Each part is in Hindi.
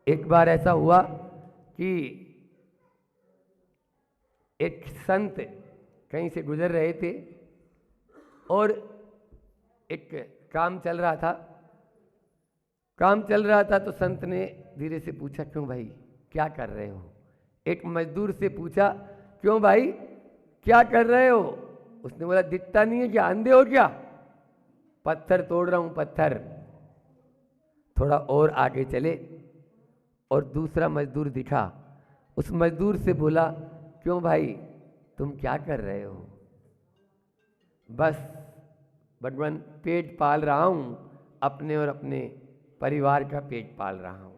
एक बार ऐसा हुआ कि एक संत कहीं से गुजर रहे थे और एक काम चल रहा था तो संत ने धीरे से पूछा, क्यों भाई क्या कर रहे हो? एक मजदूर से पूछा, क्यों भाई क्या कर रहे हो? उसने बोला, दिखता नहीं है क्या, अंधे हो क्या? पत्थर तोड़ रहा हूं, पत्थर। थोड़ा और आगे चले और दूसरा मजदूर दिखा। उस मजदूर से बोला, क्यों भाई तुम क्या कर रहे हो? बस भगवान पेट पाल रहा हूं, अपने और अपने परिवार का पेट पाल रहा हूं।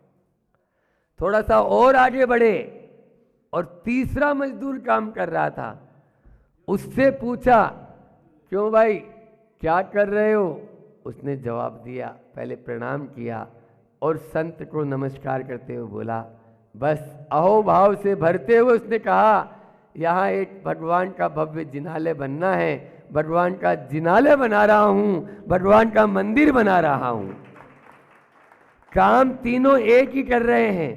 थोड़ा सा और आगे बढ़े और तीसरा मजदूर काम कर रहा था, उससे पूछा, क्यों भाई क्या कर रहे हो? उसने जवाब दिया, पहले प्रणाम किया और संत को नमस्कार करते हुए बोला, बस अहोभाव से भरते हुए उसने कहा, यहाँ एक भगवान का भव्य जिनालय बनना है, भगवान का जिनालय बना रहा हूं, भगवान का मंदिर बना रहा हूं। काम तीनों एक ही कर रहे हैं,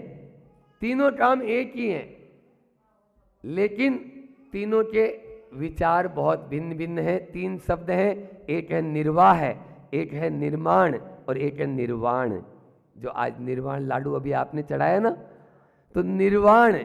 तीनों काम एक ही हैं, लेकिन तीनों के विचार बहुत भिन्न भिन्न हैं। तीन शब्द हैं, एक है निर्वाह है, एक है निर्माण और एक है निर्वाण। जो आज निर्वाण लाडू अभी आपने चढ़ाया ना, तो निर्वाण,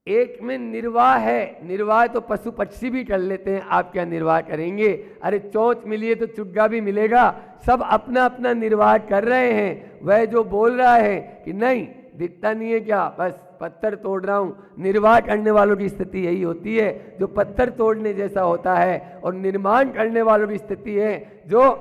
एक में निर्वाह है। निर्वाह तो पशु पक्षी भी कर लेते हैं, आप क्या निर्वाह करेंगे? अरे चोंच मिली है तो चुग्गा भी मिलेगा। सब अपना अपना निर्वाह कर रहे हैं। वह जो बोल रहा है कि नहीं दिखता नहीं है क्या, बस पत्थर तोड़ रहा हूं, निर्वाह करने वालों की स्थिति यही होती है जो पत्थर तोड़ने जैसा होता है। और निर्माण करने वालों की स्थिति है जो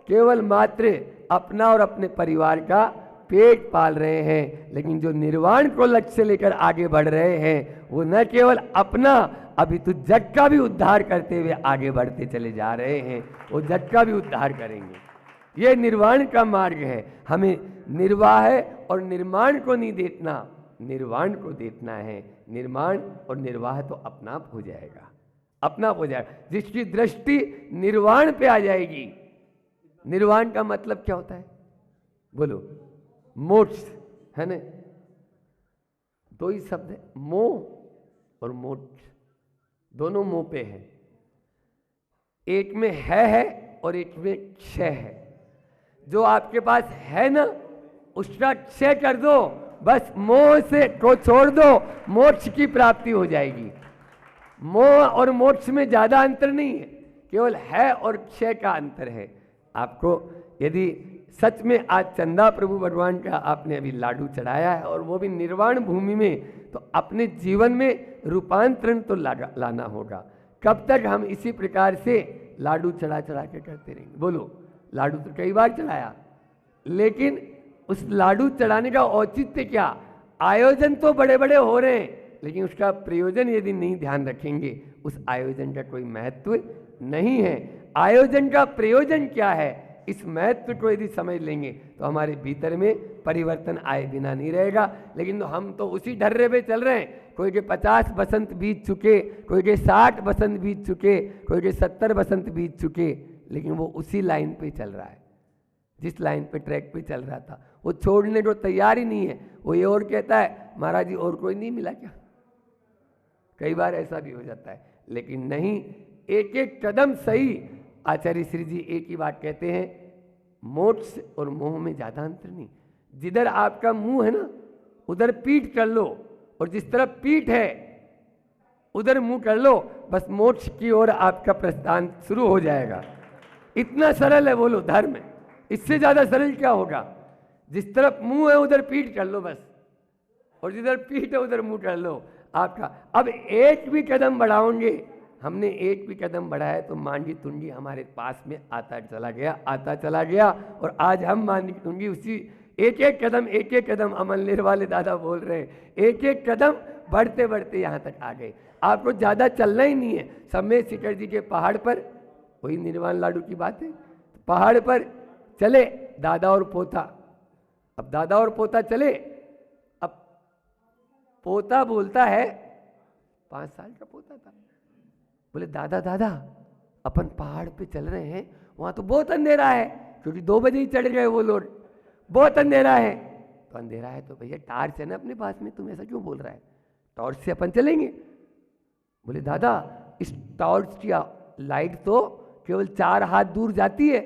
केवल मात्र अपना और अपने परिवार का पेट पाल रहे हैं, लेकिन जो निर्वाण को लक्ष्य लेकर आगे बढ़ रहे हैं वो न केवल अपना, अभी तो जग का भी उद्धार करते हुए आगे बढ़ते चले जा रहे हैं। वो जग का भी उद्धार करेंगे। ये निर्वाण का मार्ग है। हमें निर्वाह और निर्माण को नहीं देखना, निर्वाण को देखना है। निर्माण और निर्वाह तो अपना आप हो जाएगा, अपना आप हो जाएगा। जिसकी दृष्टि निर्वाण पे आ जाएगी। निर्वाण का मतलब क्या होता है बोलो? मोक्ष है ना? दो ही शब्द है, मोह और मोक्ष, दोनों मोह पे है। एक में है और एक में क्षय है। जो आपके पास है ना, उसका क्षय कर दो, बस मोह से को छोड़ दो, मोक्ष की प्राप्ति हो जाएगी। मोह और मोक्ष में ज्यादा अंतर नहीं है, केवल है और क्षय का अंतर है। आपको यदि सच में आज चंदा प्रभु भगवान का आपने अभी लाडू चढ़ाया है और वो भी निर्वाण भूमि में, तो अपने जीवन में रूपांतरण तो लाना होगा। कब तक हम इसी प्रकार से लाडू चढ़ा चढ़ा के करते रहेंगे? बोलो, लाडू तो कई बार चढ़ाया, लेकिन उस लाडू चढ़ाने का औचित्य क्या? आयोजन तो बड़े बड़े हो रहे हैं, लेकिन उसका प्रयोजन यदि नहीं ध्यान रखेंगे, उस आयोजन का कोई महत्व नहीं है। आयोजन का प्रयोजन क्या है, इस महत्व को यदि समझ लेंगे तो हमारे भीतर में परिवर्तन आए बिना नहीं रहेगा। लेकिन हम तो उसी ढर्रे पे चल रहे हैं। कोई के 50 बसंत बीत चुके, कोई के 60 बसंत बीत चुके, कोई के 70 बसंत बीत चुके, लेकिन वो उसी लाइन पे चल रहा है, जिस लाइन पे ट्रैक पे चल रहा था। वो छोड़ने को तैयार ही नहीं है। वो ये और कहता है, महाराज जी और कोई नहीं मिला क्या? कई बार ऐसा भी हो जाता है, लेकिन नहीं, एक एक कदम सही। आचार्य श्री जी एक ही बात कहते हैं, मोक्ष और मोह में ज्यादा अंतर नहीं। जिधर आपका मुंह है ना, उधर पीठ कर लो, और जिस तरफ पीठ है उधर मुंह कर लो, बस मोक्ष की ओर आपका प्रस्थान शुरू हो जाएगा। इतना सरल है, बोलो धर्म। इससे ज्यादा सरल क्या होगा? जिस तरफ मुंह है उधर पीठ कर लो बस, और जिधर पीठ है उधर मुंह कर लो आपका। अब एक भी कदम बढ़ाओगे, हमने एक भी कदम बढ़ाया तो मांगी तुंगी हमारे पास में आता चला गया। और आज हम मांगी तुंगी उसी एक एक कदम अमलनेर वाले दादा बोल रहे हैं, एक एक कदम बढ़ते बढ़ते यहाँ तक आ गए। आपको ज़्यादा चलना ही नहीं है। समय शिखर जी के पहाड़ पर, वही निर्वाण लाडू की बात है, पहाड़ पर चले दादा और पोता। अब दादा और पोता चले, अब पोता बोलता है, 5 साल का पोता था, बोले दादा दादा अपन पहाड़ पे चल रहे हैं, वहां तो बहुत अंधेरा है, क्योंकि 2 बजे ही चढ़ गए वो लोग, बहुत अंधेरा है, तो अंधेरा है तो भैया टॉर्च है ना अपने पास में, तुम ऐसा क्यों बोल रहा है? टॉर्च से अपन चलेंगे। बोले दादा इस टॉर्च की लाइट तो केवल 4 हाथ दूर जाती है,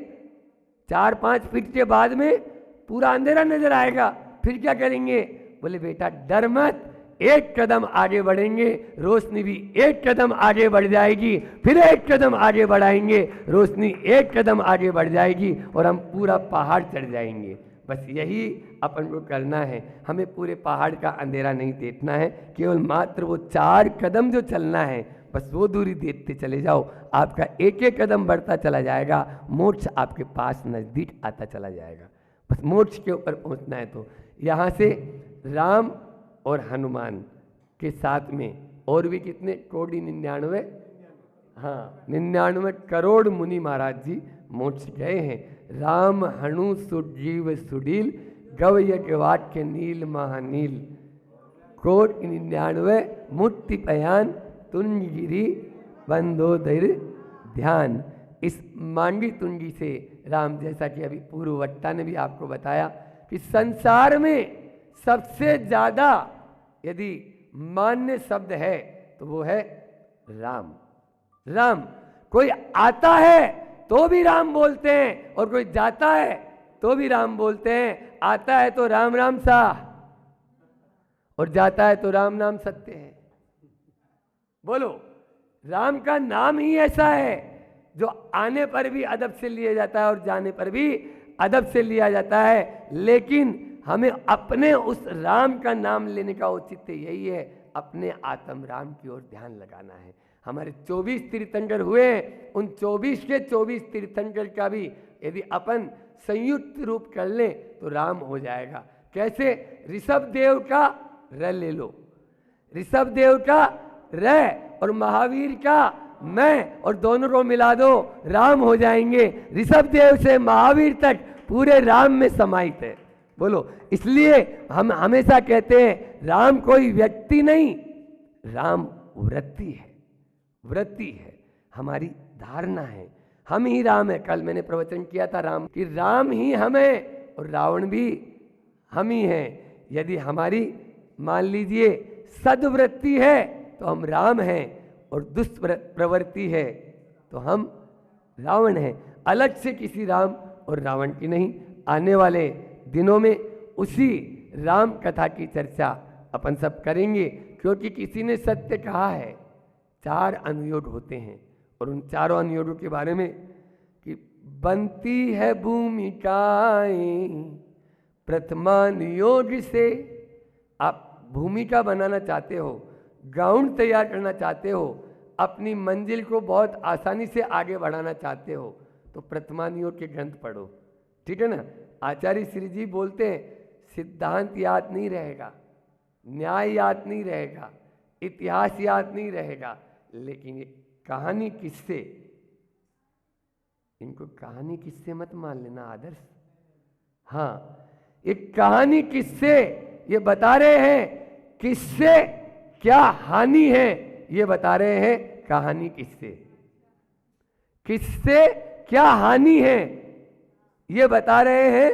4-5 फीट के बाद में पूरा अंधेरा नजर आएगा, फिर क्या करेंगे? बोले बेटा डर मत, एक कदम आगे बढ़ेंगे रोशनी भी एक कदम आगे बढ़ जाएगी, फिर एक कदम आगे बढ़ाएंगे रोशनी एक कदम आगे बढ़ जाएगी और हम पूरा पहाड़ चढ़ जाएंगे। बस यही अपन को करना है, हमें पूरे पहाड़ का अंधेरा नहीं देखना है, केवल मात्र वो 4 कदम जो चलना है बस वो दूरी देखते चले जाओ, आपका एक एक कदम बढ़ता चला जाएगा, मोक्ष आपके पास नज़दीक आता चला जाएगा। बस मोक्ष के ऊपर पहुंचना है। तो यहाँ से राम और हनुमान के साथ में और भी कितने कोटि 99, हाँ 99 करोड़ मुनि महाराज जी मोक्ष गए हैं। राम हनु सुजीव सुडील गव यज्ञ वाक्य नील महानील कोटि 99 मुक्ति पयान तुंगिरी बंदोदर ध्यान। इस मांगी तुंगी से राम, जैसा कि अभी पूर्ववक्ता ने भी आपको बताया कि संसार में सबसे ज्यादा यदि मान्य शब्द है तो वो है राम। राम, कोई आता है तो भी राम बोलते हैं और कोई जाता है तो भी राम बोलते हैं। आता है तो राम राम सा और जाता है तो राम नाम सत्य है। बोलो, राम का नाम ही ऐसा है जो आने पर भी अदब से लिया जाता है और जाने पर भी अदब से लिया जाता है, लेकिन हमें अपने उस राम का नाम लेने का औचित्य यही है, अपने आत्म राम की ओर ध्यान लगाना है। हमारे 24 तीर्थंकर हुए, उन 24 के 24 तीर्थंकर का भी यदि अपन संयुक्त रूप कर लें तो राम हो जाएगा। कैसे? ऋषभ देव का र ले लो, ऋषभ देव का र और महावीर का मैं, और दोनों को मिला दो, राम हो जाएंगे। ऋषभ देव से महावीर तक पूरे राम में समाहित है। बोलो, इसलिए हम हमेशा कहते हैं राम कोई व्यक्ति नहीं, राम वृत्ति है। वृत्ति है, हमारी धारणा है, हम ही राम है। कल मैंने प्रवचन किया था राम कि राम ही हम है और रावण भी हम ही हैं। यदि हमारी मान लीजिए सद्वृत्ति है तो हम राम हैं और दुष्प्रवृत्ति है तो हम रावण हैं। अलग से किसी राम और रावण की नहीं। आने वाले दिनों में उसी राम कथा की चर्चा अपन सब करेंगे, क्योंकि किसी ने सत्य कहा है 4 अनुयोग होते हैं और उन चारों अनुयोगों के बारे में कि बनती है भूमिकाएं प्रथमानुयोग से। आप भूमिका बनाना चाहते हो, ग्राउंड तैयार करना चाहते हो, अपनी मंजिल को बहुत आसानी से आगे बढ़ाना चाहते हो तो प्रथमानुयोग के ग्रंथ पढ़ो, ठीक है ना। आचार्य श्री जी बोलते हैं सिद्धांत याद नहीं रहेगा, न्याय याद नहीं रहेगा, इतिहास याद नहीं रहेगा, लेकिन ये कहानी किससे, इनको कहानी किससे मत मान लेना आदर्श। हाँ, एक कहानी किससे ये बता रहे हैं, किससे क्या हानि है ये बता रहे हैं। कहानी किससे, किससे क्या हानि है ये बता रहे हैं।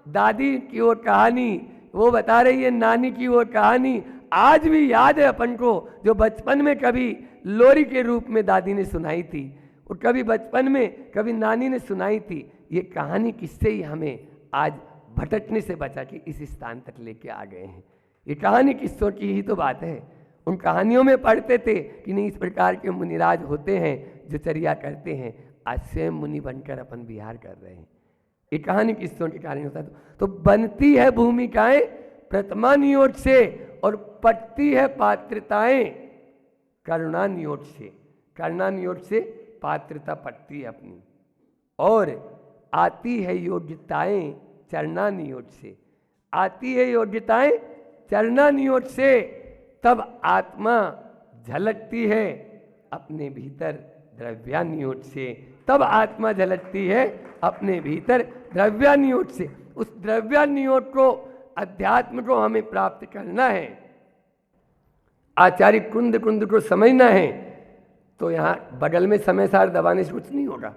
दादी की वो कहानी वो बता रही है, नानी की वो कहानी आज भी याद है अपन को, जो बचपन में कभी लोरी के रूप में दादी ने सुनाई थी और कभी बचपन में कभी नानी ने सुनाई थी। ये कहानी किससे ही हमें आज भटकने से बचा के इस स्थान तक लेके आ गए हैं। ये कहानी किस्सों की ही तो बात है। उन कहानियों में पढ़ते थे कि नहीं इस प्रकार के मुनिराज होते हैं जो चर्या करते हैं, आज स्वयं मुनि बनकर अपन विहार कर रहे हैं। ये कहानी किस्सों के कारण होता है। तो बनती है भूमिकाएं प्रथमानुयोग से और पटती है पात्रताएं करुणानुयोग से। करुणानुयोग से पात्रता पटती है अपनी, और आती है योग्यताएं चरणानुयोग से। आती है योग्यताएं चरणानुयोग से, तब आत्मा झलकती है अपने भीतर द्रव्यानुयोग से। तब आत्मा झलकती है अपने भीतर द्रव्यानुयोग से। उस द्रव्यानुयोग को, अध्यात्म को हमें प्राप्त करना है, आचार्य कुंद कुंद को समझना है। तो यहाँ बगल में समय सार दबाने से कुछ नहीं होगा।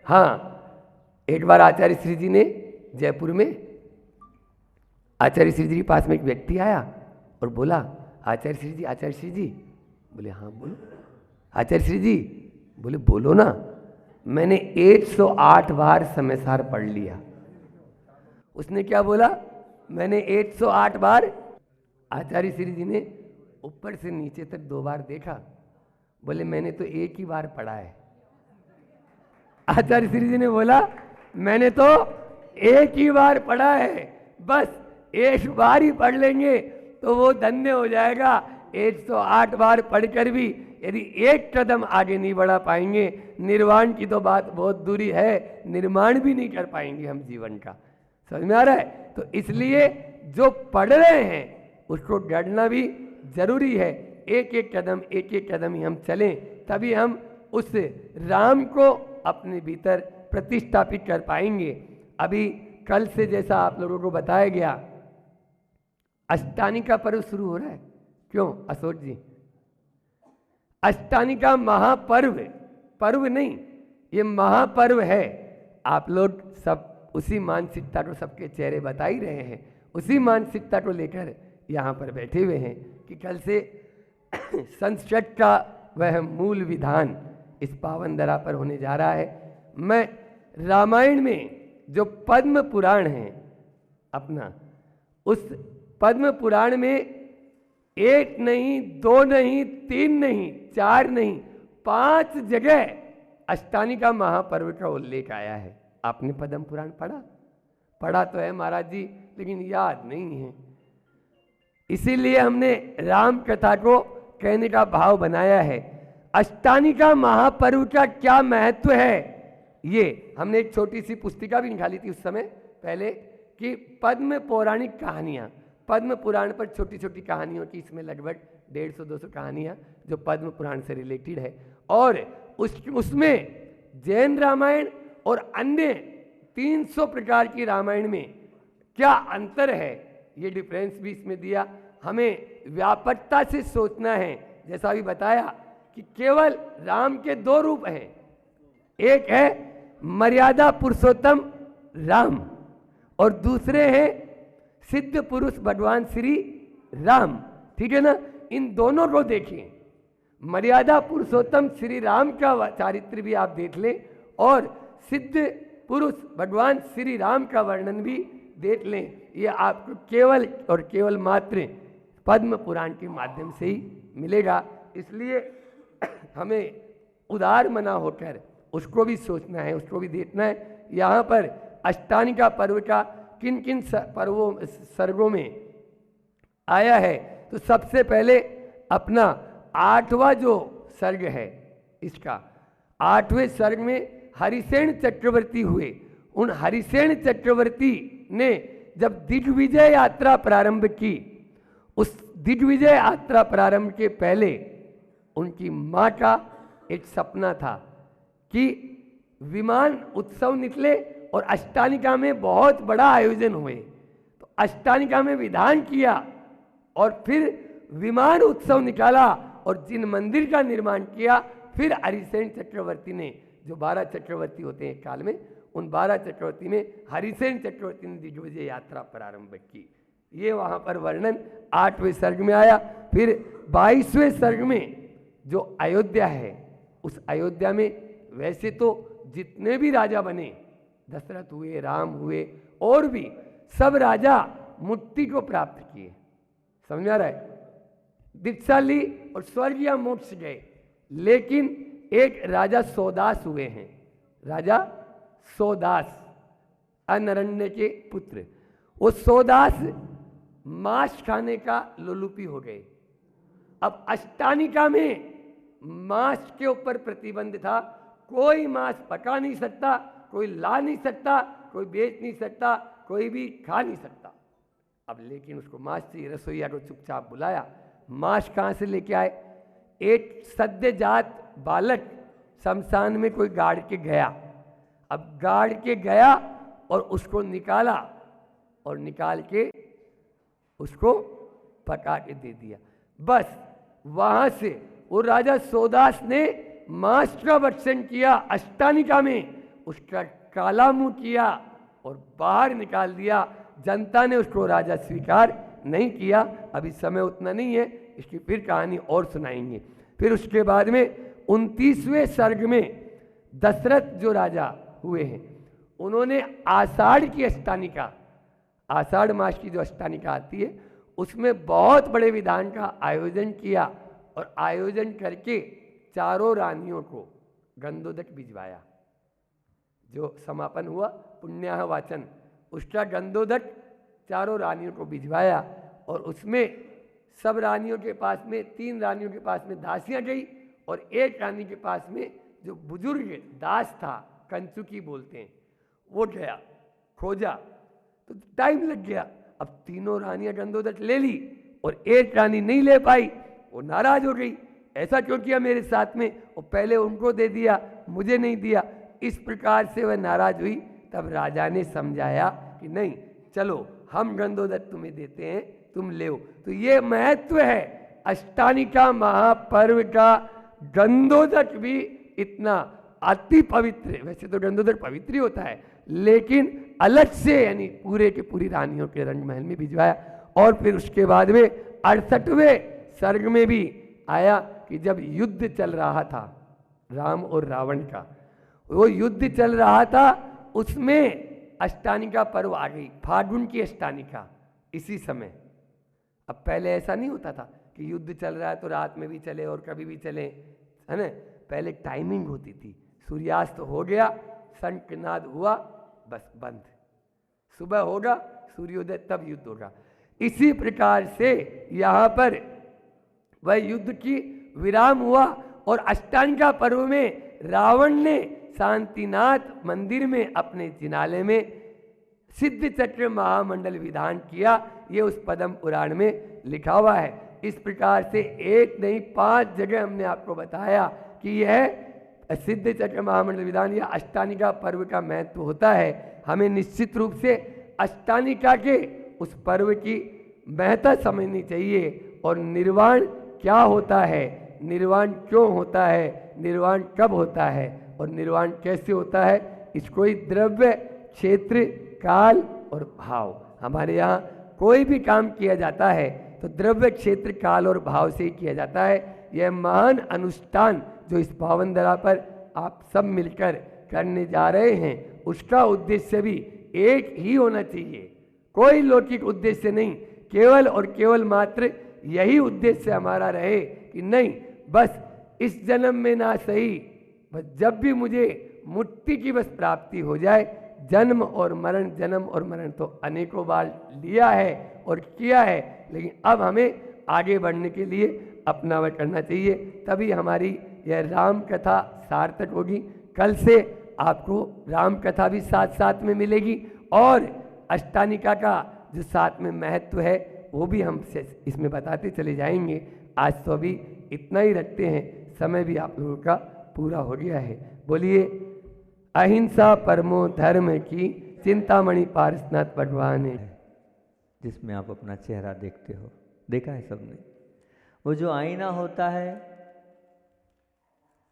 हाँ, एक बार आचार्य श्री जी ने जयपुर में आचार्य श्री जी के पास में एक व्यक्ति आया और बोला, आचार्य श्री जी, आचार्य श्री जी। बोले हाँ बोलो। आचार्य श्री जी। बोले बोलो ना। मैंने 108 बार समयसार पढ़ लिया। उसने क्या बोला? मैंने 108 बार। आचार्य श्री जी ने ऊपर से नीचे तक 2 बार देखा। बोले मैंने तो 1 ही बार पढ़ा है। आचार्य श्री जी ने बोला मैंने तो 1 ही बार पढ़ा है, बस 1 बार ही पढ़ लेंगे तो वो धन्य हो जाएगा। 108 बार पढ़कर भी यदि 1 कदम आगे नहीं बढ़ा पाएंगे, निर्वाण की तो बात बहुत दूरी है, निर्माण भी नहीं कर पाएंगे हम जीवन का। समझ में आ रहा है? तो इसलिए जो पढ़ रहे हैं उसको गढ़ना भी जरूरी है। एक एक कदम ही हम चलें, तभी हम उस राम को अपने भीतर प्रतिष्ठापित कर पाएंगे। अभी कल से जैसा आप लोगों को बताया गया, अष्टानी का पर्व शुरू हो रहा है। क्यों अशोक जी? अष्टानी का महापर्व, पर्व नहीं, ये महापर्व है। आप लोग सब उसी मानसिकता को, सबके चेहरे बता ही रहे हैं, उसी मानसिकता को लेकर यहाँ पर बैठे हुए हैं कि कल से संस्कृत का वह मूल विधान इस पावन धरा पर होने जा रहा है। मैं रामायण में जो पद्म पुराण है अपना, उस पद्म पुराण में 1 नहीं, 2 नहीं, 3 नहीं, 4 नहीं, 5 जगह अष्टानी का महापर्व का उल्लेख आया है। आपने पद्म पुराण पढ़ा? पढ़ा तो है महाराज जी, लेकिन याद नहीं है। इसीलिए हमने राम कथा को कहने का भाव बनाया है। अष्टानी का महापर्व का क्या महत्व है, ये हमने एक छोटी सी पुस्तिका भी निकाली थी उस समय पहले, कि पद्म पौराणिक कहानियाँ, पद्म पुराण पर छोटी छोटी कहानियों की इसमें लगभग 150-200 कहानियाँ जो पद्म पुराण से रिलेटेड है। और उसमें जैन रामायण और अन्य 300 प्रकार की रामायण में क्या अंतर है, ये डिफरेंस भी इसमें दिया। हमें व्यापकता से सोचना है। जैसा अभी बताया कि केवल राम के 2 रूप हैं, एक है मर्यादा पुरुषोत्तम राम और दूसरे हैं सिद्ध पुरुष भगवान श्री राम। ठीक है ना? इन दोनों को देखें। मर्यादा पुरुषोत्तम श्री राम का चारित्र भी आप देख लें और सिद्ध पुरुष भगवान श्री राम का वर्णन भी देख लें। ये आपको केवल और केवल मात्र पद्म पुराण के माध्यम से ही मिलेगा। इसलिए हमें उदार मना होकर उसको भी सोचना है, उसको भी देखना है। यहाँ पर अष्टानी का पर्व का किन किन पर्वों सर्गों में आया है, तो सबसे पहले अपना 8वां जो सर्ग है, इसका 8वें सर्ग में हरिसेन चक्रवर्ती हुए। उन हरिसेन चक्रवर्ती ने जब दिग्विजय यात्रा प्रारंभ की, उस दिग्विजय यात्रा प्रारंभ के पहले उनकी माँ का एक सपना था कि विमान उत्सव निकले और अष्टानिका में बहुत बड़ा आयोजन हुए। तो अष्टानिका में विधान किया और फिर विमान उत्सव निकाला और जिन मंदिर का निर्माण किया, फिर हरिसेन चक्रवर्ती ने, जो 12 चक्रवर्ती होते हैं काल में, उन 12 चक्रवर्ती में हरिसेन चक्रवर्ती ने दिग्विजय यात्रा प्रारंभ की। ये वहाँ पर वर्णन 8वें सर्ग में आया। फिर 22वें सर्ग में जो अयोध्या है, उस अयोध्या में वैसे तो जितने भी राजा बने, दशरथ हुए, राम हुए और भी सब राजा मुक्ति को प्राप्त किए। समझ में आ रहा है? दीक्षा ली और स्वर्ग या मोक्ष गए। लेकिन एक राजा सौदास हुए हैं, राजा सौदास, अनरण्य के पुत्र। वो सौदास मांस खाने का लोलुपी हो गए। अब अष्टानिका में मांस के ऊपर प्रतिबंध था, कोई मांस पका नहीं सकता, कोई ला नहीं सकता, कोई बेच नहीं सकता, कोई भी खा नहीं सकता। अब लेकिन उसको मांस चाहिए, रसोईया को चुपचाप बुलाया। मांस कहाँ से लेके आए? एक सद्यजात बालक शमशान में कोई गाड़ के गया। अब गाड़ के गया और उसको निकाला और निकाल के उसको पका के दे दिया। बस वहाँ से वो राजा सौदास ने मांस का भक्षण किया, अष्टानिका में उसका काला मुंह किया और बाहर निकाल दिया। जनता ने उसको राजा स्वीकार नहीं किया। अभी समय उतना नहीं है, इसकी फिर कहानी और सुनाएंगे। फिर उसके बाद में 29वें सर्ग में दशरथ जो राजा हुए हैं, उन्होंने आषाढ़ की अष्टानिका, आषाढ़ मास की जो अष्टानिका आती है, उसमें बहुत बड़े विधान का आयोजन किया और आयोजन करके चारों रानियों को गंधोदक भिजवाया। जो समापन हुआ पुण्याह वाचन, उसका गंधोदक चारों रानियों को भिजवाया और उसमें सब रानियों के पास में, 3 रानियों के पास में दासियां गई और एक रानी के पास में जो बुजुर्ग दास था, कंचुकी बोलते हैं, वो गया, खोजा तो टाइम लग गया। अब तीनों रानियां गंधोदक ले ली और एक रानी नहीं ले पाई, वो नाराज हो गई, ऐसा क्यों किया मेरे साथ में, और पहले उनको दे दिया, मुझे नहीं दिया। इस प्रकार से वह नाराज हुई। तब राजा ने समझाया कि नहीं, चलो हम गंधोदक तुम्हें देते हैं, तुम ले। तो ये महत्व है अष्टानिका महापर्व का। गंधोदक भी इतना अति पवित्र, वैसे तो गंधोदक पवित्र ही होता है, लेकिन अलग से यानी पूरे के पूरी रानियों के रंग महल में भिजवाया। और फिर उसके बाद में 68वें सर्ग में भी आया कि जब युद्ध चल रहा था राम और रावण का, वो युद्ध चल रहा था, उसमें अष्टानिका पर्व आ गई, फागुन की अष्टानिका इसी समय। अब पहले ऐसा नहीं होता था कि युद्ध चल रहा है तो रात में भी चले और कभी भी चले, है ना। पहले टाइमिंग होती थी, सूर्यास्त हो गया, शंखनाद हुआ, बस बंद, सुबह होगा सूर्योदय, तब युद्ध होगा। इसी प्रकार से यहाँ पर वह युद्ध की विराम हुआ और अष्टानिका पर्व में रावण ने शांतिनाथ मंदिर में अपने जिनाले में सिद्ध चक्र महामंडल विधान किया। ये उस पद्म पुराण में लिखा हुआ है। इस प्रकार से एक नहीं 5 जगह हमने आपको बताया कि यह सिद्ध चक्र महामंडल विधान या अष्टानिका पर्व का महत्व होता है। हमें निश्चित रूप से अष्टानिका के उस पर्व की महत्ता समझनी चाहिए और निर्वाण क्या होता है, निर्वाण क्यों होता है, निर्वाण कब होता है और निर्वाण कैसे होता है, इसको ही द्रव्य, क्षेत्र, काल और भाव। हमारे यहाँ कोई भी काम किया जाता है तो द्रव्य, क्षेत्र, काल और भाव से ही किया जाता है। यह महान अनुष्ठान जो इस पावन धरा पर आप सब मिलकर करने जा रहे हैं, उसका उद्देश्य भी एक ही होना चाहिए, कोई लौकिक उद्देश्य नहीं। केवल और केवल मात्र यही उद्देश्य हमारा रहे कि नहीं, बस इस जन्म में ना सही, बस जब भी मुझे मुक्ति की बस प्राप्ति हो जाए। जन्म और मरण, जन्म और मरण तो अनेकों बार लिया है और किया है, लेकिन अब हमें आगे बढ़ने के लिए अपना वह करना चाहिए, तभी हमारी यह राम कथा सार्थक होगी। कल से आपको राम कथा भी साथ साथ में मिलेगी और अष्टानिका का जो साथ में महत्व है वो भी हम इसमें बताते चले जाएंगे। आज तो अभी इतना ही रखते हैं, समय भी आप लोगों का पूरा हो गया है। बोलिए अहिंसा परमो धर्म की, चिंतामणि पारसनाथ भगवान है। जिसमें आप अपना चेहरा देखते हो, देखा है सबने। वो जो आईना होता है,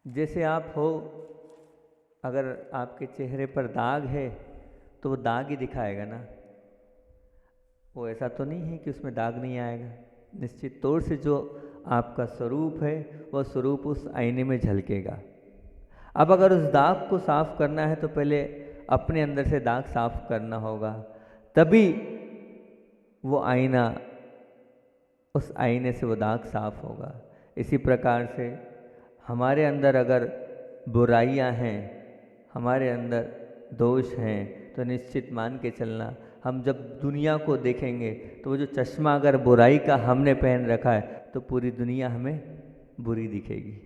जैसे आप हो, अगर आपके चेहरे पर दाग है तो वो दाग ही दिखाएगा ना, वो ऐसा तो नहीं है कि उसमें दाग नहीं आएगा। निश्चित तौर से जो आपका स्वरूप है वह स्वरूप उस आईने में झलकेगा। अब अगर उस दाग को साफ करना है तो पहले अपने अंदर से दाग साफ करना होगा, तभी वो आईना, उस आईने से वो दाग साफ होगा। इसी प्रकार से हमारे अंदर अगर बुराइयां हैं, हमारे अंदर दोष हैं, तो निश्चित मान के चलना, हम जब दुनिया को देखेंगे तो वो जो चश्मा अगर बुराई का हमने पहन रखा है तो पूरी दुनिया हमें बुरी दिखेगी।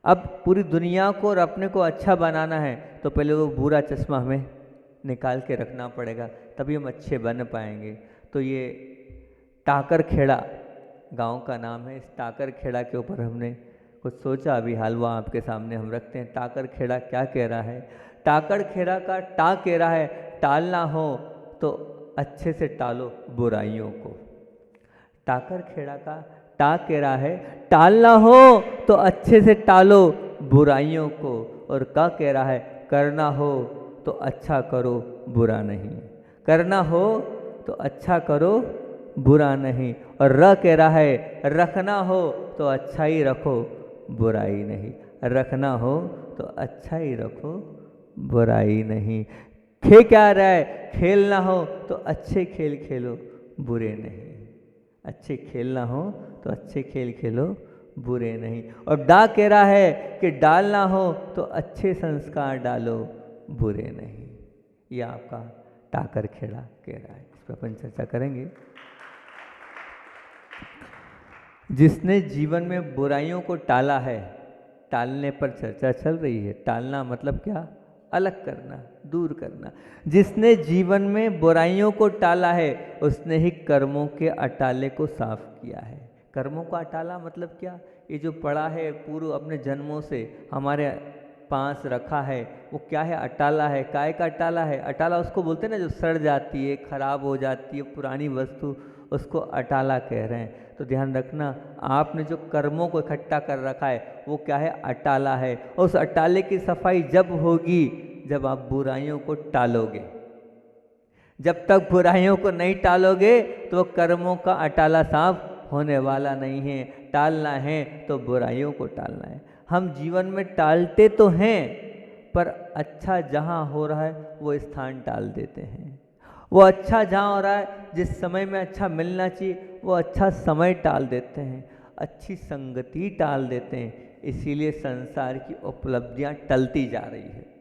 अब पूरी दुनिया को और अपने को अच्छा बनाना है तो पहले वो बुरा चश्मा हमें निकाल के रखना पड़ेगा, तभी हम अच्छे बन पाएंगे। तो ये टाकर खेड़ा गांव का नाम है। इस टाकर खेड़ा के ऊपर हमने कुछ सोचा, अभी हलवा आपके सामने हम रखते हैं। टाकर खेड़ा क्या कह रहा है? टाकर खेड़ा का टा कह रहा है टालना हो तो अच्छे से टालो बुराइयों को। टाकर खेड़ा का टा कह रहा है टालना हो तो अच्छे से टालो बुराइयों को, और का कह रहा है करना हो तो अच्छा करो बुरा नहीं, करना हो तो अच्छा करो बुरा नहीं। और र कह रहा है रखना हो तो अच्छा ही रखो बुराई नहीं, रखना हो तो अच्छा ही रखो बुराई नहीं। खे क्या रहा है, खेलना हो तो अच्छे खेल खेलो बुरे नहीं, अच्छे खेलना हो तो अच्छे खेल खेलो बुरे नहीं। और डा कह रहा है कि डालना हो तो अच्छे संस्कार डालो बुरे नहीं। यह आपका टाकर खेड़ा कह रहा है, इस पर अपन चर्चा करेंगे। जिसने जीवन में बुराइयों को टाला है, टालने पर चर्चा चल रही है। टालना मतलब क्या, अलग करना, दूर करना। जिसने जीवन में बुराइयों को टाला है उसने ही कर्मों के अटाले को साफ किया है। कर्मों का अटाला मतलब क्या, ये जो पड़ा है पूर्व अपने जन्मों से हमारे पास रखा है वो क्या है, अटाला है। काय का अटाला है, अटाला उसको बोलते हैं ना जो सड़ जाती है, खराब हो जाती है, पुरानी वस्तु, उसको अटाला कह रहे हैं। तो ध्यान रखना, आपने जो कर्मों को इकट्ठा कर रखा है वो क्या है, अटाला है। और उस अटाले की सफाई जब होगी जब आप बुराइयों को टालोगे। जब तक बुराइयों को नहीं टालोगे तो कर्मों का अटाला साफ होने वाला नहीं है। टालना है तो बुराइयों को टालना है। हम जीवन में टालते तो हैं पर अच्छा जहाँ हो रहा है वो स्थान टाल देते हैं। वो अच्छा जहाँ हो रहा है, जिस समय में अच्छा मिलना चाहिए वो अच्छा समय टाल देते हैं, अच्छी संगति टाल देते हैं। इसीलिए संसार की उपलब्धियाँ टलती जा रही है।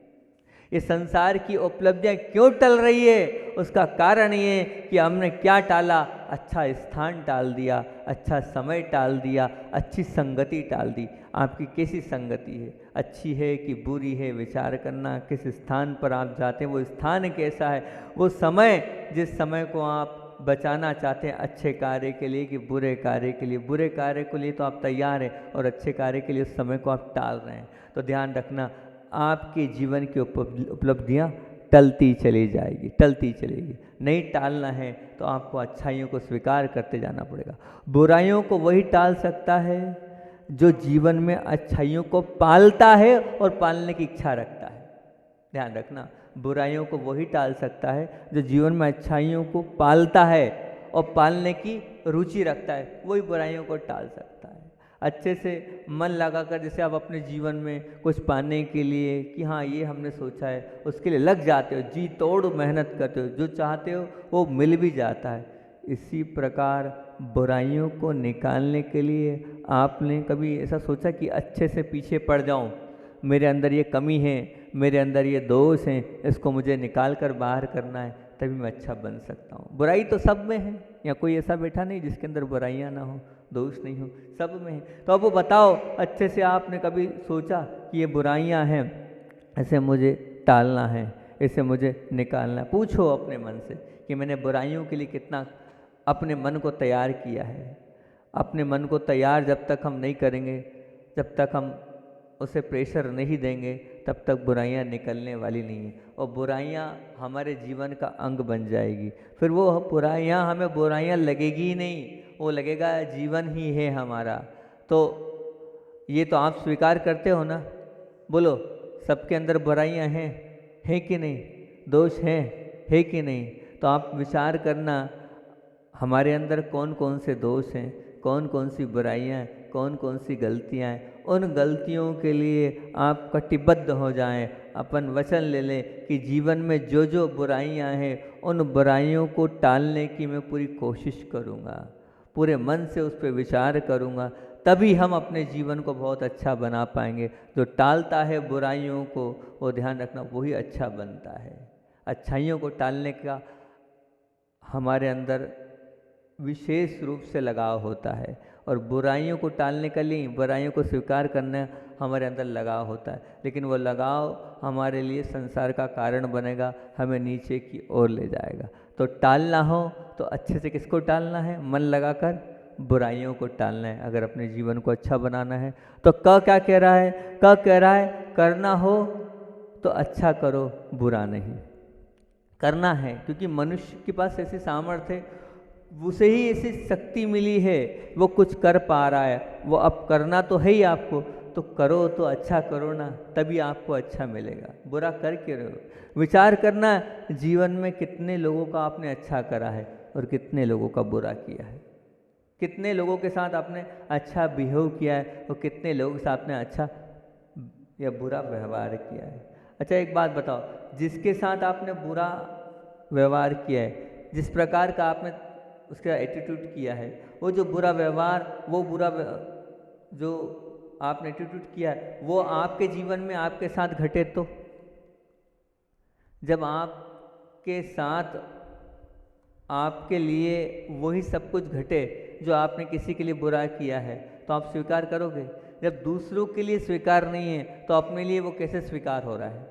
ये संसार की उपलब्धियाँ क्यों टल रही है, उसका कारण ये कि हमने क्या टाला, अच्छा स्थान टाल दिया, अच्छा समय टाल दिया, अच्छी संगति टाल दी। आपकी कैसी संगति है, अच्छी है कि बुरी है, विचार करना। किस स्थान पर आप जाते हैं वो स्थान कैसा है, वो समय, जिस समय को आप बचाना चाहते हैं अच्छे कार्य के लिए कि बुरे कार्य के लिए। बुरे कार्य के लिए तो आप तैयार हैं और अच्छे कार्य के लिए उस समय को आप टाल रहे हैं। तो ध्यान रखना, आपके जीवन की उपलब्धियाँ टलती चली जाएगी, टलती चलेगी। नहीं टालना है तो आपको अच्छाइयों को स्वीकार करते जाना पड़ेगा। बुराइयों को वही टाल सकता है जो जीवन में अच्छाइयों को पालता है और पालने की इच्छा रखता है। ध्यान रखना, बुराइयों को वही टाल सकता है जो जीवन में अच्छाइयों को पालता है और पालने की रुचि रखता है, वही बुराइयों को टाल सकता है। अच्छे से मन लगाकर, जैसे आप अपने जीवन में कुछ पाने के लिए कि हाँ ये हमने सोचा है, उसके लिए लग जाते हो, जी तोड़ मेहनत करते हो, जो चाहते हो वो मिल भी जाता है। इसी प्रकार बुराइयों को निकालने के लिए आपने कभी ऐसा सोचा कि अच्छे से पीछे पड़ जाऊं, मेरे अंदर ये कमी है, मेरे अंदर ये दोष हैं, इसको मुझे निकाल कर बाहर करना है, तभी मैं अच्छा बन सकता हूँ। बुराई तो सब में है, या कोई ऐसा बैठा नहीं जिसके अंदर बुराइयाँ ना हो, दोष नहीं हो, सब में है। तो अब वो बताओ, अच्छे से आपने कभी सोचा कि ये बुराइयाँ हैं, ऐसे मुझे टालना है, इसे मुझे निकालना है। पूछो अपने मन से कि मैंने बुराइयों के लिए कितना अपने मन को तैयार किया है। अपने मन को तैयार जब तक हम नहीं करेंगे, जब तक हम उसे प्रेशर नहीं देंगे, तब तक बुराइयां निकलने वाली नहीं है। और बुराइयां हमारे जीवन का अंग बन जाएगी। फिर वो बुराइयां, हमें बुराइयां लगेगी ही नहीं, वो लगेगा जीवन ही है हमारा। तो ये तो आप स्वीकार करते हो ना, बोलो सबके अंदर बुराइयां हैं कि नहीं, दोष है कि नहीं। तो आप विचार करना, हमारे अंदर कौन कौन से दोष हैं, कौन कौन सी बुराइयां हैं, कौन कौन सी गलतियां हैं। उन गलतियों के लिए आप कटिबद्ध हो जाएं, अपन वचन ले लें कि जीवन में जो जो बुराइयां हैं उन बुराइयों को टालने की मैं पूरी कोशिश करूंगा, पूरे मन से उस पर विचार करूंगा, तभी हम अपने जीवन को बहुत अच्छा बना पाएंगे। जो टालता है बुराइयों को, वो ध्यान रखना वही अच्छा बनता है। अच्छाइयों को टालने का हमारे अंदर विशेष रूप से लगाव होता है, और बुराइयों को टालने के लिए, बुराइयों को स्वीकार करना हमारे अंदर लगाव होता है। लेकिन वो लगाव हमारे लिए संसार का कारण बनेगा, हमें नीचे की ओर ले जाएगा। तो टालना हो तो अच्छे से किसको टालना है, मन लगाकर बुराइयों को टालना है। अगर अपने जीवन को अच्छा बनाना है तो क्या कह रहा है, कह रहा है करना हो तो अच्छा करो, बुरा नहीं। करना है क्योंकि मनुष्य के पास ऐसी सामर्थ्य है, उसे ही ऐसी शक्ति मिली है, वो कुछ कर पा रहा है, वो अब करना तो है ही आपको। तो करो तो अच्छा करो ना, तभी आपको अच्छा मिलेगा। बुरा कर क्यों रहे हो? विचार करना, जीवन में कितने लोगों का आपने अच्छा करा है और कितने लोगों का बुरा किया है। कितने लोगों के साथ आपने अच्छा बिहेव किया है और कितने लोगों के साथ आपने अच्छा या बुरा व्यवहार किया है। अच्छा एक बात बताओ, जिसके साथ आपने बुरा व्यवहार किया है, जिस प्रकार का आपने उसका एटीट्यूड किया है, वो जो बुरा व्यवहार, वो जो आपने एटीट्यूड किया है, वो आपके जीवन में आपके साथ घटे तो जब आपके साथ आपके लिए वही सब कुछ घटे जो आपने किसी के लिए बुरा किया है, तो आप स्वीकार करोगे? जब दूसरों के लिए स्वीकार नहीं है तो अपने लिए वो कैसे स्वीकार हो रहा है?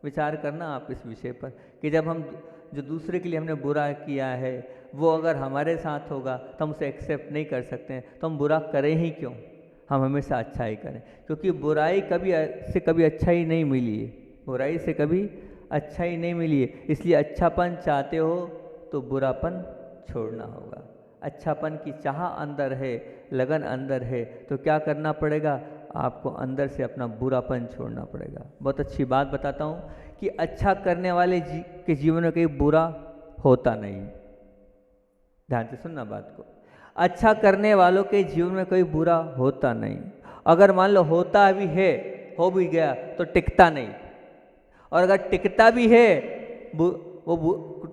विचार करना आप इस विषय पर कि जब हम जो दूसरे के लिए हमने बुरा किया है वो अगर हमारे साथ होगा तो हम उसे एक्सेप्ट नहीं कर सकते हैं, तो हम बुरा करें ही क्यों? हम हमेशा अच्छा ही करें, क्योंकि बुराई कभी अच्छा ही नहीं मिली है। बुराई से कभी अच्छा ही नहीं मिली है। इसलिए अच्छापन चाहते हो तो बुरापन छोड़ना होगा। अच्छापन की चाह अंदर है, लगन अंदर है, तो क्या करना पड़ेगा? आपको अंदर से अपना बुरापन छोड़ना पड़ेगा। बहुत अच्छी बात बताता हूँ कि अच्छा करने वाले के जीवन में कहीं बुरा होता नहीं। ध्यान से सुनना बात को। अच्छा करने वालों के जीवन में कोई बुरा होता नहीं। अगर मान लो होता भी है, हो भी गया, तो टिकता नहीं। और अगर टिकता भी है, वो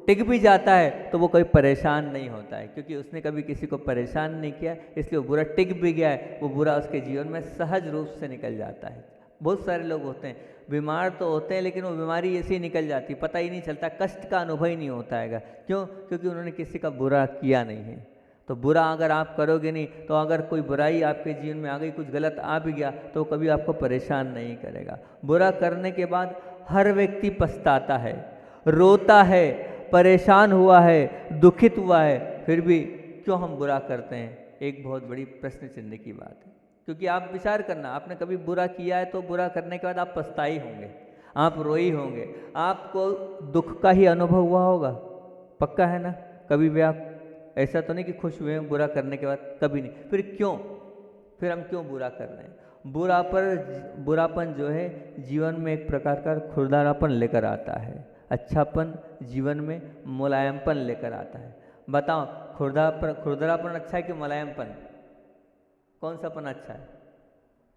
टिक भी जाता है, तो वो कोई परेशान नहीं होता है, क्योंकि उसने कभी किसी को परेशान नहीं किया, इसलिए वो बुरा टिक भी गया है। वो बुरा उसके जीवन में सहज रूप से निकल जाता है। बहुत सारे लोग होते हैं, बीमार तो होते हैं, लेकिन वो बीमारी ऐसे ही निकल जाती, पता ही नहीं चलता, कष्ट का अनुभव ही नहीं होता है। क्यों? क्योंकि उन्होंने किसी का बुरा किया नहीं है। तो बुरा अगर आप करोगे नहीं, तो अगर कोई बुराई आपके जीवन में आ गई, कुछ गलत आ भी गया, तो कभी आपको परेशान नहीं करेगा। बुरा करने के बाद हर व्यक्ति पछताता है, रोता है, परेशान हुआ है, दुखित हुआ है, फिर भी क्यों हम बुरा करते हैं? एक बहुत बड़ी प्रश्न चिन्ह की बात है। क्योंकि आप विचार करना, आपने कभी बुरा किया है तो बुरा करने के बाद आप पछताई होंगे, आप रोई होंगे, आपको दुख का ही अनुभव हुआ होगा, पक्का है ना? कभी भी आप ऐसा तो नहीं कि खुश हुए हैं बुरा करने के बाद, कभी नहीं। फिर क्यों? फिर हम क्यों बुरा कर रहे हैं? बुरापन जो है जीवन में एक प्रकार का खुरदरापन लेकर आता है। अच्छापन जीवन में मुलायमपन लेकर आता है। बताओ, खुरदरापन अच्छा है कि मुलायमपन? कौन सा पन अच्छा है?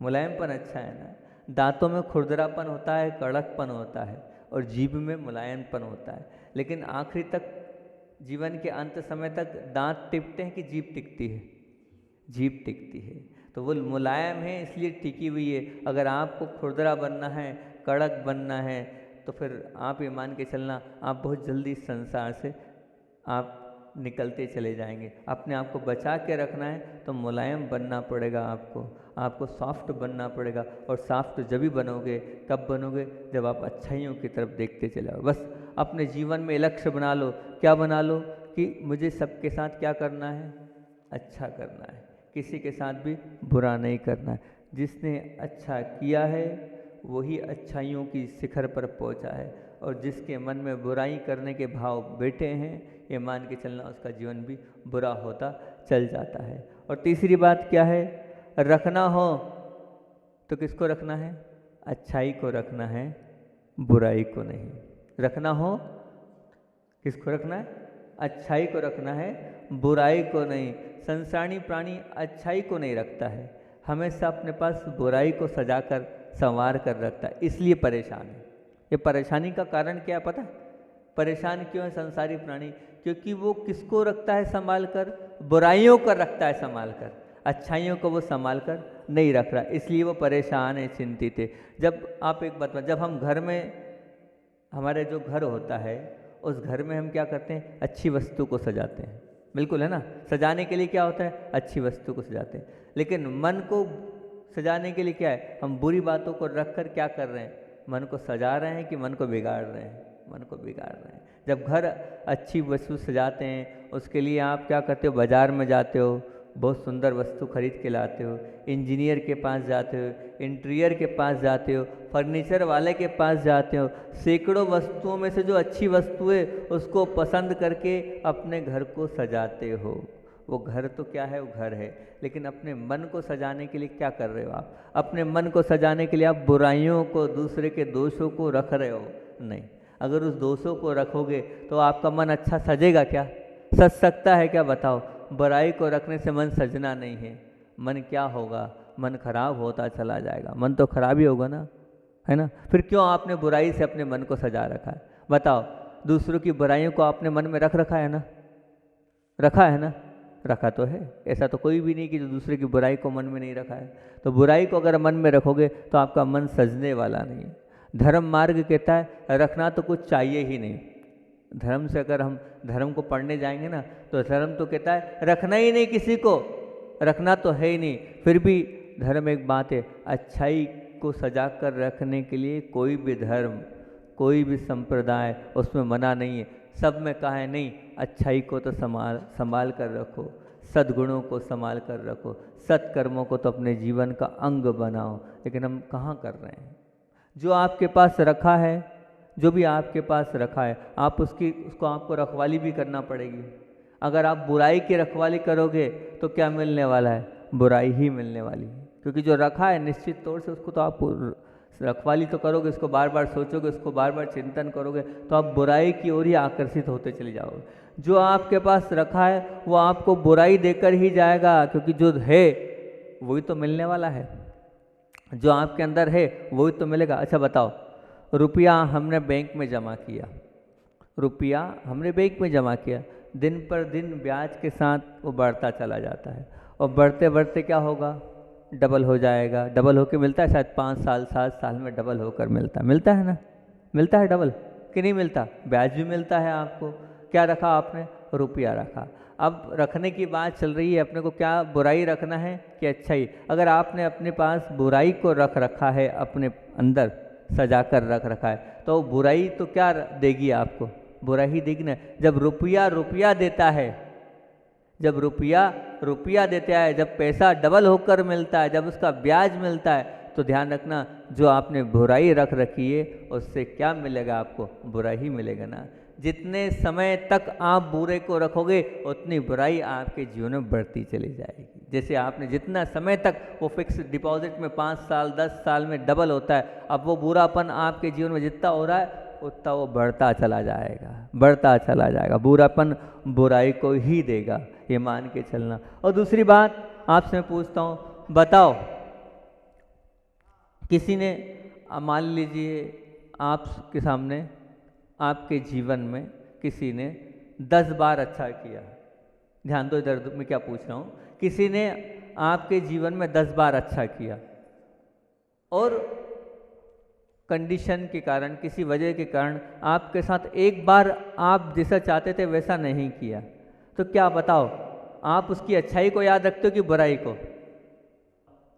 मुलायमपन अच्छा है ना। दांतों में खुरदरापन होता है, कड़कपन होता है, और जीभ में मुलायमपन होता है, लेकिन आखिरी तक, जीवन के अंत समय तक दांत टिकते हैं कि जीभ टिकती है? जीभ टिकती है। तो वो मुलायम है इसलिए टिकी हुई है। अगर आपको खुरदरा बनना है, कड़क बनना है, तो फिर आप ये मान के चलना, आप बहुत जल्दी इस संसार से आप निकलते चले जाएंगे। अपने आप को बचा के रखना है तो मुलायम बनना पड़ेगा आपको सॉफ्ट बनना पड़ेगा। और सॉफ्ट जब भी बनोगे, कब बनोगे? जब आप अच्छाइयों की तरफ देखते चले आओ। बस अपने जीवन में लक्ष्य बना लो। क्या बना लो? कि मुझे सबके साथ क्या करना है? अच्छा करना है, किसी के साथ भी बुरा नहीं करना है। जिसने अच्छा किया है वही अच्छाइयों की शिखर पर पहुंचा है, और जिसके मन में बुराई करने के भाव बैठे हैं, ये मान के चलना उसका जीवन भी बुरा होता चल जाता है। और तीसरी बात क्या है? रखना हो तो किसको रखना है? अच्छाई को रखना है, बुराई को नहीं। रखना हो किसको रखना है? अच्छाई को रखना है, बुराई को नहीं। संसारी प्राणी अच्छाई को नहीं रखता है, हमेशा अपने पास बुराई को सजाकर संवार कर रखता है, इसलिए परेशान है। ये परेशानी का कारण क्या है पता है? परेशान क्यों है संसारी प्राणी? क्योंकि वो किसको रखता है संभाल कर? बुराइयों को रखता है संभाल कर, अच्छाइयों को वो संभाल कर नहीं रख रहा, इसलिए वो परेशान है, चिंतित है। जब आप एक बात, जब हम घर में, हमारे जो घर होता है उस घर में हम क्या करते हैं? अच्छी वस्तु को सजाते हैं, बिल्कुल है ना। सजाने के लिए क्या होता है? अच्छी वस्तु को सजाते हैं। लेकिन मन को सजाने के लिए क्या है? हम बुरी बातों को रख कर क्या कर रहे हैं? मन को सजा रहे हैं कि मन को बिगाड़ रहे हैं? मन को बिगाड़ रहे हैं। जब घर अच्छी वस्तु सजाते हैं, उसके लिए आप क्या करते हो? बाजार में जाते हो, बहुत सुंदर वस्तु खरीद के लाते हो, इंजीनियर के पास जाते हो, इंटीरियर के पास जाते हो, फर्नीचर वाले के पास जाते हो, सैकड़ों वस्तुओं में से जो अच्छी वस्तु है उसको पसंद करके अपने घर को सजाते हो। वो घर तो क्या है, वो घर है, लेकिन अपने मन को सजाने के लिए क्या कर रहे हो आप? अपने मन को सजाने के लिए आप बुराइयों को, दूसरे के दोषों को रख रहे हो? नहीं। अगर उस दोषों को रखोगे तो आपका मन अच्छा सजेगा क्या? सज सकता है क्या, बताओ? बुराई को रखने से मन सजना नहीं है। मन क्या होगा? मन खराब होता चला जाएगा। मन तो खराब ही होगा ना, है ना? फिर क्यों आपने बुराई से अपने मन को सजा रखा है? बताओ, दूसरों की बुराइयों को आपने मन में रख रखा है ना? रखा है ना? रखा तो है। ऐसा तो कोई भी नहीं कि जो दूसरे की बुराई को मन में नहीं रखा है। तो बुराई को अगर मन में रखोगे तो आपका मन सजने वाला नहीं है। धर्म मार्ग कहता है रखना तो कुछ चाहिए ही नहीं। धर्म से अगर हम धर्म को पढ़ने जाएंगे ना तो धर्म तो कहता है रखना ही नहीं, किसी को रखना तो है ही नहीं। फिर भी धर्म एक बात है, अच्छाई को सजा कर रखने के लिए कोई भी धर्म, कोई भी संप्रदाय उसमें मना नहीं है। सब में कहा है नहीं, अच्छाई को तो संभाल कर रखो, सद्गुणों को संभाल कर रखो, सत्कर्मों को तो अपने जीवन का अंग बनाओ। लेकिन हम कहाँ कर रहे हैं? जो आपके पास रखा है, जो भी आपके पास रखा है, आप उसको आपको रखवाली भी करना पड़ेगी। अगर आप बुराई की रखवाली करोगे तो क्या मिलने वाला है? बुराई ही मिलने वाली है। क्योंकि जो रखा है निश्चित तौर से उसको तो आप रखवाली तो करोगे, उसको बार बार सोचोगे, उसको बार बार चिंतन करोगे, तो आप बुराई की ओर ही आकर्षित होते चले जाओगे। जो आपके पास रखा है वो आपको बुराई देकर ही जाएगा, क्योंकि जो है वही तो मिलने वाला है। जो आपके अंदर है वही तो मिलेगा। अच्छा बताओ, रुपया हमने बैंक में जमा किया, रुपया हमने बैंक में जमा किया, दिन पर दिन ब्याज के साथ वो बढ़ता चला जाता है, और बढ़ते बढ़ते क्या होगा? डबल हो जाएगा। डबल होकर मिलता है, शायद 5 साल 7 साल में डबल होकर मिलता है ना? मिलता है डबल कि नहीं मिलता? ब्याज भी मिलता है आपको। क्या रखा आपने? रुपया रखा। अब रखने की बात चल रही है, अपने को क्या बुराई रखना है कि अच्छाई? अगर आपने अपने पास बुराई को रख रखा है, अपने अंदर सजा कर रख रखा है, तो बुराई तो क्या देगी आपको? बुराई ही देगी ना। जब रुपया देता है, जब रुपया देता है, जब पैसा डबल होकर मिलता है, जब उसका ब्याज मिलता है, तो ध्यान रखना जो आपने बुराई रख रखी है उससे क्या मिलेगा आपको? बुरा ही मिलेगा ना। जितने समय तक आप बुरे को रखोगे उतनी बुराई आपके जीवन में बढ़ती चली जाएगी। जैसे आपने जितना समय तक वो फिक्स डिपॉजिट में 5 साल 10 साल में डबल होता है, अब वो बुरापन आपके जीवन में जितना हो रहा है उतना वो बढ़ता चला जाएगा, बढ़ता चला जाएगा। बुरापन बुराई को ही देगा, ये मान के चलना। और दूसरी बात आपसे मैं पूछता हूँ, बताओ, किसी ने मान लीजिए आपके सामने, आपके जीवन में किसी ने 10 बार अच्छा किया। ध्यान दो इधर मैं क्या पूछ रहा हूँ। किसी ने आपके जीवन में 10 बार अच्छा किया और कंडीशन के कारण, किसी वजह के कारण आपके साथ एक बार आप जैसा चाहते थे वैसा नहीं किया, तो क्या बताओ, आप उसकी अच्छाई को याद रखते हो कि बुराई को?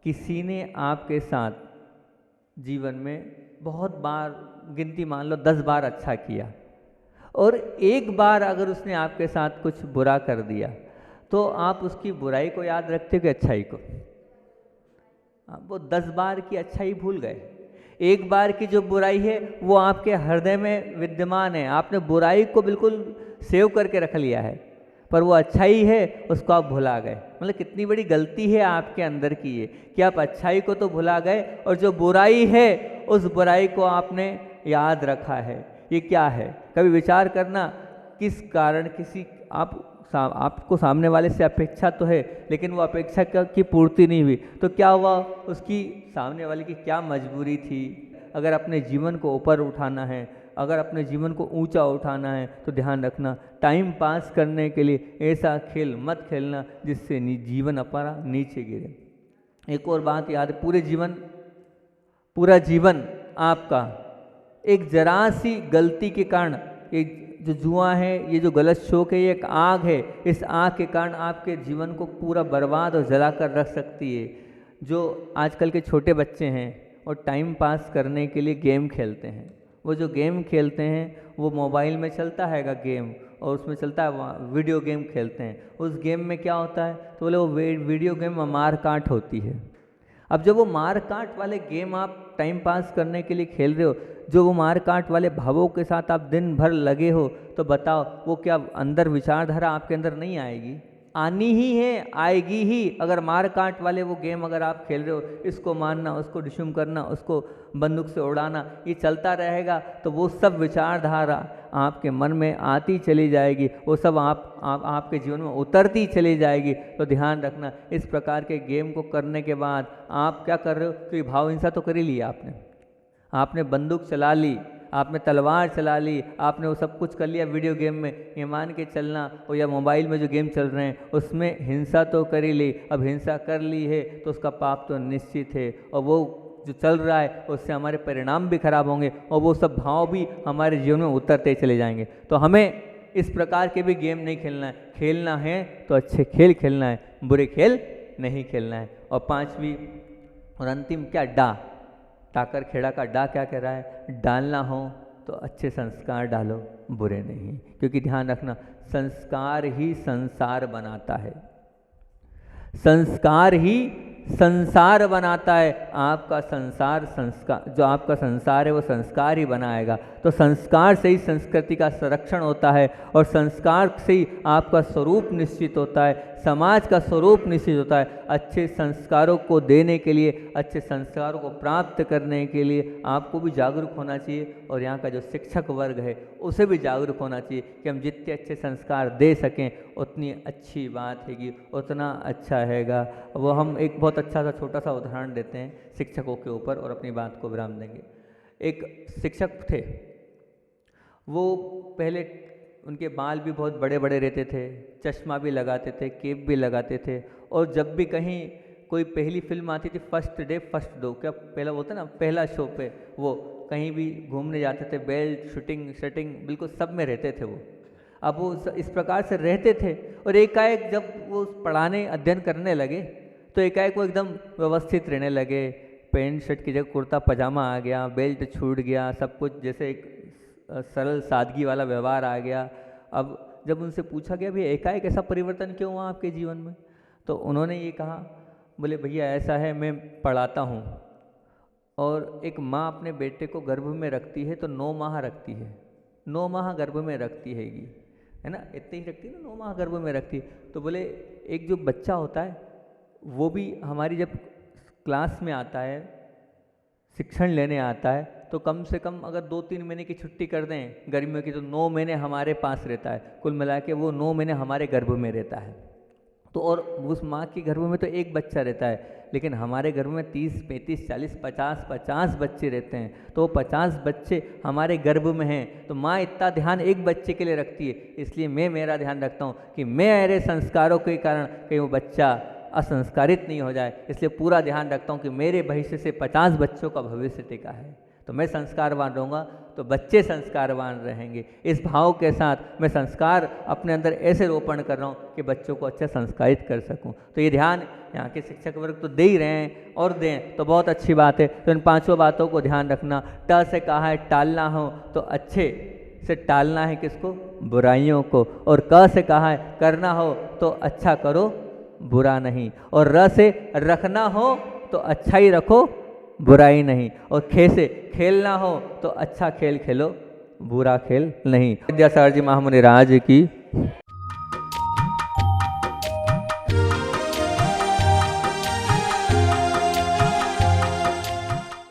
किसी ने आपके साथ जीवन में बहुत बार, गिनती मान लो 10 बार अच्छा किया, और एक बार अगर उसने आपके साथ कुछ बुरा कर दिया, तो आप उसकी बुराई को याद रखते हो कि अच्छाई को? वो 10 बार की अच्छाई भूल गए। एक बार की जो बुराई है वो आपके हृदय में विद्यमान है, आपने बुराई को बिल्कुल सेव करके रख लिया है, पर वो अच्छाई है उसको आप भुला गए। मतलब कितनी बड़ी गलती है आपके अंदर की ये, कि आप अच्छाई को तो भुला गए और जो बुराई है उस बुराई को आपने याद रखा है। ये क्या है? कभी विचार करना, किस कारण किसी आपको सामने वाले से अपेक्षा तो है, लेकिन वो अपेक्षा की पूर्ति नहीं हुई, तो क्या हुआ? उसकी सामने वाले की क्या मजबूरी थी? अगर अपने जीवन को ऊपर उठाना है, अगर अपने जीवन को ऊंचा उठाना है, तो ध्यान रखना, टाइम पास करने के लिए ऐसा खेल मत खेलना जिससे जीवन अपना नीचे गिरे। एक और बात याद है, पूरा जीवन आपका एक जरा सी गलती के कारण, एक जो जुआ है, ये जो गलत शौक है, ये एक आग है, इस आग के कारण आपके जीवन को पूरा बर्बाद और जला कर रख सकती है। जो आजकल के छोटे बच्चे हैं और टाइम पास करने के लिए गेम खेलते हैं, वो जो गेम खेलते हैं वो मोबाइल में चलता हैगा गेम, और उसमें चलता है वीडियो गेम खेलते हैं। उस गेम में क्या होता है? तो बोले वो वीडियो गेम में मार काट होती है। अब जब वो मार काट वाले गेम आप टाइम पास करने के लिए खेल रहे हो, जो वो मार काट वाले भावों के साथ आप दिन भर लगे हो, तो बताओ वो क्या अंदर विचारधारा आपके अंदर नहीं आएगी? आनी ही है, आएगी ही। अगर मार काट वाले वो गेम अगर आप खेल रहे हो, इसको मारना, उसको डिशुम करना, उसको बंदूक से उड़ाना, ये चलता रहेगा तो वो सब विचारधारा आपके मन में आती चली जाएगी, वो सब आपके जीवन में उतरती चली जाएगी। तो ध्यान रखना, इस प्रकार के गेम को करने के बाद आप क्या कर रहे हो, क्योंकि भाव हिंसा तो कर ही लिया आपने बंदूक चला ली, आपने तलवार चला ली, आपने वो सब कुछ कर लिया वीडियो गेम में। ये मान के चलना, और या मोबाइल में जो गेम चल रहे हैं उसमें हिंसा तो कर ही ली। अब हिंसा कर ली है तो उसका पाप तो निश्चित है, और वो जो चल रहा है उससे हमारे परिणाम भी खराब होंगे, और वो सब भाव भी हमारे जीवन में उतरते चले जाएंगे। तो हमें इस प्रकार के भी गेम नहीं खेलना है। खेलना है तो अच्छे खेल खेलना है, बुरे खेल नहीं खेलना है। और पांचवी और अंतिम क्या, डा, टाकर खेड़ा का डा क्या कह रहा है, डालना हो तो अच्छे संस्कार डालो, बुरे नहीं। क्योंकि ध्यान रखना, संस्कार ही संसार बनाता है, संस्कार ही संसार बनाता है। आपका संसार, संस्कार जो आपका संसार है वो संस्कार ही बनाएगा। तो संस्कार से ही संस्कृति का संरक्षण होता है, और संस्कार से ही आपका स्वरूप निश्चित होता है, समाज का स्वरूप निश्चित होता है। अच्छे संस्कारों को देने के लिए, अच्छे संस्कारों को प्राप्त करने के लिए आपको भी जागरूक होना चाहिए, और यहाँ का जो शिक्षक वर्ग है उसे भी जागरूक होना चाहिए कि हम जितने अच्छे संस्कार दे सकें उतनी अच्छी बात है, कि उतना अच्छा हैगा। वो हम एक बहुत अच्छा सा छोटा सा उदाहरण देते हैं शिक्षकों के ऊपर, और अपनी बात को विराम देंगे। एक शिक्षक थे, वो पहले उनके बाल भी बहुत बड़े बड़े रहते थे, चश्मा भी लगाते थे, केप भी लगाते थे, और जब भी कहीं कोई पहली फिल्म आती थी, फर्स्ट डे फर्स्ट दो, क्या पहला बोलते ना, पहला शो पे वो कहीं भी घूमने जाते थे, बेल्ट, शूटिंग शटिंग बिल्कुल सब में रहते थे वो। अब वो इस प्रकार से रहते थे, और एकाएक जब वो पढ़ाने अध्ययन करने लगे तो एकाएक वो एकदम व्यवस्थित रहने लगे। पैंट शर्ट की जगह कुर्ता पजामा आ गया, बेल्ट छूट गया, सब कुछ जैसे एक सरल सादगी वाला व्यवहार आ गया। अब जब उनसे पूछा गया भी एकाएक ऐसा परिवर्तन क्यों हुआ आपके जीवन में, तो उन्होंने ये कहा, बोले भैया ऐसा है, मैं पढ़ाता हूँ, और एक माँ अपने बेटे को गर्भ में रखती है तो 9 माह रखती है, 9 माह गर्भ में रखती है ना, इतने ही रखती है ना, 9 माह गर्भ में रखती है। तो बोले एक जो बच्चा होता है वो भी हमारी जब क्लास में आता है, शिक्षण लेने आता है, तो कम से कम अगर 2-3 महीने की छुट्टी कर दें गर्मियों की, तो 9 महीने हमारे पास रहता है। कुल मिला के वो 9 महीने हमारे गर्भ में रहता है। तो और उस माँ के गर्भ में तो एक बच्चा रहता है, लेकिन हमारे गर्भ में 30, 35, 40, 50 बच्चे रहते हैं। तो 50 बच्चे हमारे गर्भ में हैं, तो माँ इतना ध्यान एक बच्चे के लिए रखती है। इसलिए मैं मेरा ध्यान रखता हूँ कि मैं मेरे संस्कारों के कारण कहीं वो बच्चा असंस्कारित नहीं हो जाए, इसलिए पूरा ध्यान रखता हूँ कि मेरे भविष्य से 50 बच्चों का भविष्य टिका है। तो मैं संस्कारवान रहूँगा तो बच्चे संस्कारवान रहेंगे। इस भाव के साथ मैं संस्कार अपने अंदर ऐसे रोपण कर रहा हूँ कि बच्चों को अच्छा संस्कारित कर सकूँ। तो ये ध्यान यहाँ के शिक्षक वर्ग तो दे ही रहे हैं, और दें तो बहुत अच्छी बात है। तो इन 5 बातों को ध्यान रखना। ट से कहा है टालना हो तो अच्छे से टालना है किसको, बुराइयों को। और क से कहा है करना हो तो अच्छा करो, बुरा नहीं। और र से रखना हो तो अच्छा ही रखो, बुराई नहीं। और खे से खेलना हो तो अच्छा खेल खेलो, बुरा खेल नहीं। विद्यासागर जी महामुनि राज की।